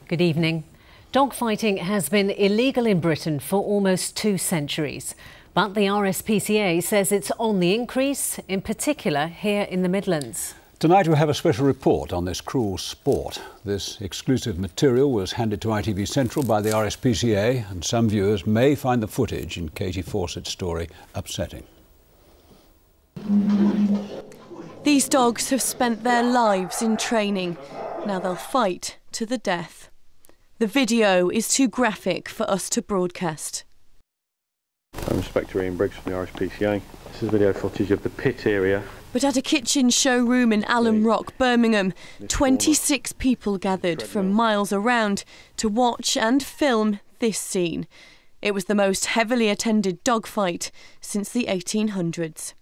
Good evening. Dogfighting has been illegal in Britain for almost 2 centuries. But the RSPCA says it's on the increase, in particular here in the Midlands. Tonight we have a special report on this cruel sport. This exclusive material was handed to ITV Central by the RSPCA, and some viewers may find the footage in Katie Fawcett's story upsetting. These dogs have spent their lives in training. Now they'll fight to the death. The video is too graphic for us to broadcast. I'm Inspector Ian Briggs from the RSPCA. This is video footage of the pit area. But at a kitchen showroom in Alum Rock, Birmingham, 26 people gathered from miles around to watch and film this scene. It was the most heavily attended dogfight since the 1800s.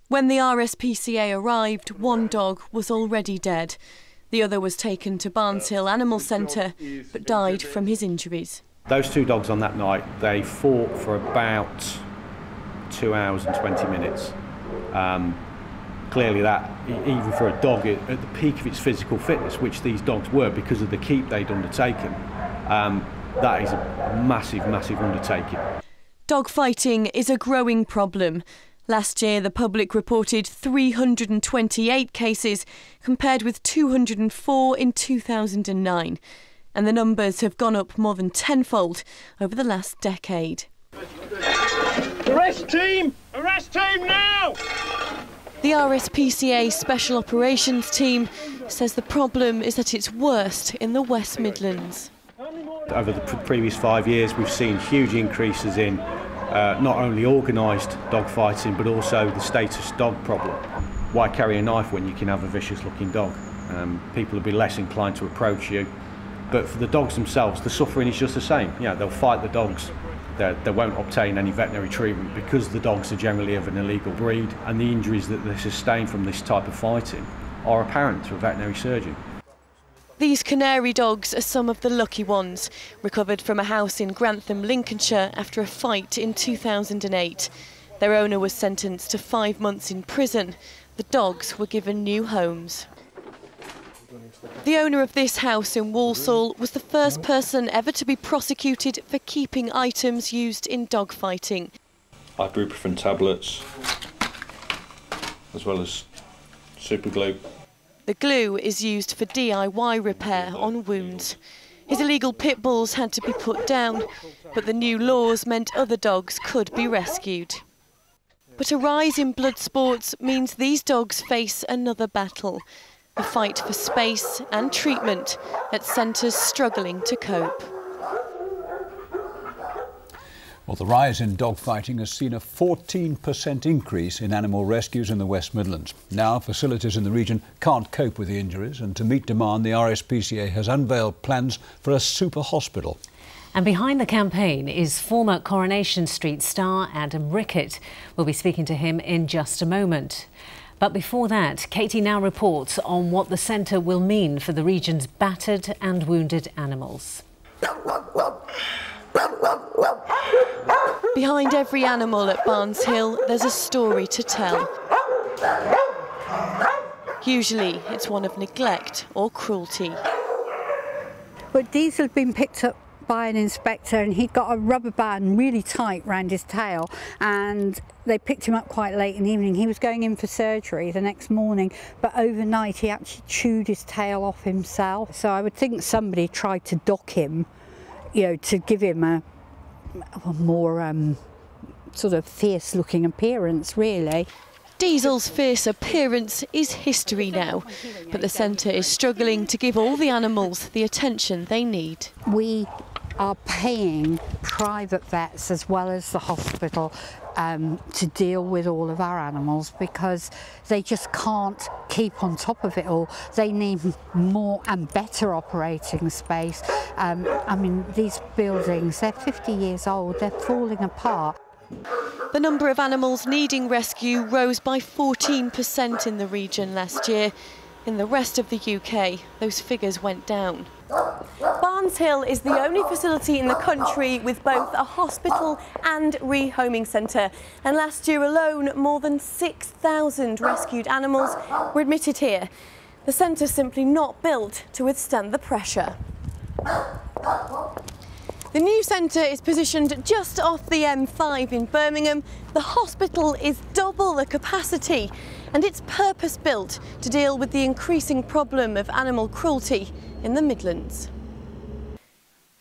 When the RSPCA arrived, one dog was already dead. The other was taken to Barneshill Animal Centre, but died from his injuries. Those 2 dogs on that night, they fought for about 2 hours and 20 minutes. Clearly that, even for a dog at the peak of its physical fitness, which these dogs were because of the keep they'd undertaken, that is a massive, massive undertaking. Dogfighting is a growing problem. Last year, the public reported 328 cases, compared with 204 in 2009. And the numbers have gone up more than tenfold over the last decade. Arrest team! Arrest team now! The RSPCA Special Operations Team says the problem is at its worst in the West Midlands. Over the previous 5 years, we've seen huge increases in not only organised dog fighting, but also the status dog problem. Why carry a knife when you can have a vicious looking dog? People will be less inclined to approach you. But for the dogs themselves, the suffering is just the same. You know, they'll fight the dogs. They won't obtain any veterinary treatment because the dogs are generally of an illegal breed, and the injuries that they sustain from this type of fighting are apparent to a veterinary surgeon. These canary dogs are some of the lucky ones, recovered from a house in Grantham, Lincolnshire after a fight in 2008. Their owner was sentenced to 5 months in prison. The dogs were given new homes. The owner of this house in Walsall was the first person ever to be prosecuted for keeping items used in dogfighting. Ibuprofen tablets, as well as super glue. The glue is used for DIY repair on wounds. His illegal pit bulls had to be put down, but the new laws meant other dogs could be rescued. But a rise in blood sports means these dogs face another battle. A fight for space and treatment at centres struggling to cope. Well, the rise in dogfighting has seen a 14% increase in animal rescues in the West Midlands. Now, facilities in the region can't cope with the injuries, and to meet demand, the RSPCA has unveiled plans for a super hospital. And behind the campaign is former Coronation Street star Adam Rickett. We'll be speaking to him in just a moment. But before that, Katie now reports on what the centre will mean for the region's battered and wounded animals. Behind every animal at Barneshill, there's a story to tell. Usually, it's one of neglect or cruelty. But Diesel had been picked up by an inspector, and he'd got a rubber band really tight round his tail, and they picked him up quite late in the evening. He was going in for surgery the next morning, but overnight he actually chewed his tail off himself. So I would think somebody tried to dock him, you know, to give him a more sort of fierce looking appearance, really. Diesel's fierce appearance is history now, but the centre is struggling to give all the animals the attention they need. We are paying private vets as well as the hospital to deal with all of our animals, because they just can't keep on top of it all. They need more and better operating space. I mean, these buildings, they're 50 years old, they're falling apart. The number of animals needing rescue rose by 14% in the region last year. In the rest of the UK, those figures went down. Barneshill is the only facility in the country with both a hospital and rehoming centre. And last year alone, more than 6,000 rescued animals were admitted here. The centre's simply not built to withstand the pressure. The new centre is positioned just off the M5 in Birmingham. The hospital is double the capacity and it's purpose-built to deal with the increasing problem of animal cruelty in the Midlands.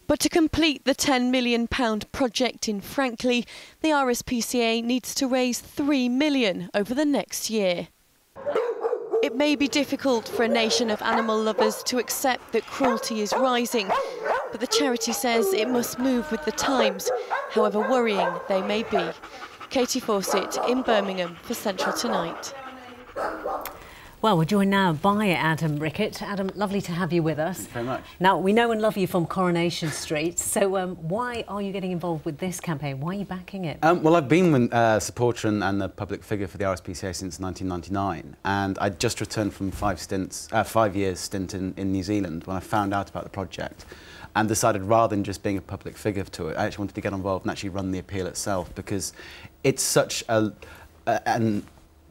But to complete the £10 million project in Frankley, the RSPCA needs to raise £3 million over the next year. It may be difficult for a nation of animal lovers to accept that cruelty is rising, but the charity says it must move with the times, however worrying they may be. Katie Fawcett in Birmingham for Central Tonight. Well, we're joined now by Adam Rickett. Adam, lovely to have you with us. Thank you very much. Now, we know and love you from Coronation Street, so why are you getting involved with this campaign? Why are you backing it? Well, I've been a supporter and a public figure for the RSPCA since 1999, and I just returned from 5 years stint in New Zealand when I found out about the project and decided rather than just being a public figure to it, I actually wanted to get involved and actually run the appeal itself, because it's such an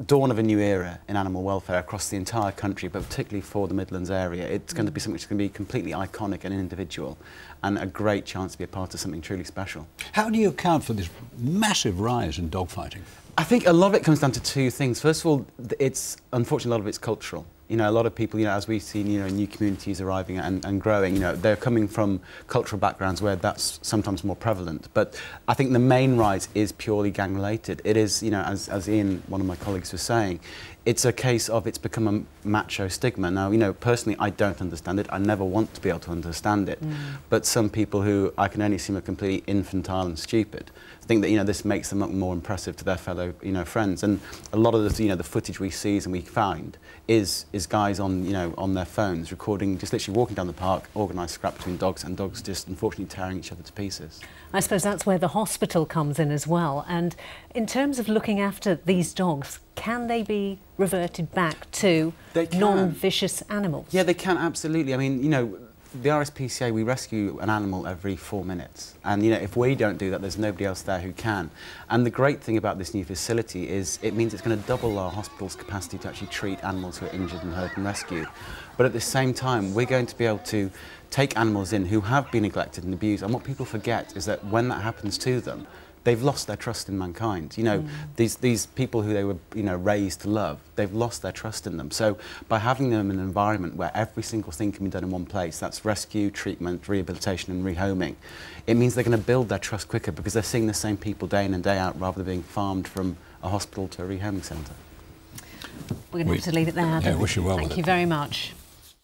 dawn of a new era in animal welfare across the entire country, but particularly for the Midlands area. It's going to be something which is going to be completely iconic and individual, and a great chance to be a part of something truly special. How do you account for this massive rise in dogfighting? I think a lot of it comes down to two things. First of all, it's unfortunately a lot of it's cultural. You know, a lot of people, you know, as we've seen, you know, new communities arriving and growing, you know, they're coming from cultural backgrounds where that's sometimes more prevalent. But I think the main rise is purely gang related. It is, you know, as Ian, one of my colleagues, was saying, it's a case of it's become a macho stigma. Now, you know, personally, I don't understand it. I never want to be able to understand it. But some people who I can only seem are completely infantile and stupid think that, you know, this makes them look more impressive to their fellow, you know, friends. And a lot of the, you know, the footage we see and we find is guys on, you know, on their phones recording, just literally walking down the park, organised scrap between dogs, and dogs just unfortunately tearing each other to pieces. I suppose that's where the hospital comes in as well. And in terms of looking after these dogs, can they be reverted back to non-vicious animals? Yeah, they can, absolutely. I mean, you know, the RSPCA, we rescue an animal every 4 minutes. And, you know, if we don't do that, there's nobody else there who can. And the great thing about this new facility is it means it's going to double our hospital's capacity to actually treat animals who are injured and hurt and rescued. But at the same time, we're going to be able to take animals in who have been neglected and abused. And what people forget is that when that happens to them, they've lost their trust in mankind. You know, these people who they were, you know, raised to love, they've lost their trust in them. So by having them in an environment where every single thing can be done in one place, that's rescue, treatment, rehabilitation and rehoming, it means they're going to build their trust quicker because they're seeing the same people day in and day out rather than being farmed from a hospital to a rehoming centre. We're going to have to leave it there, Adam. Yeah, wish you well with it. Thank you very much.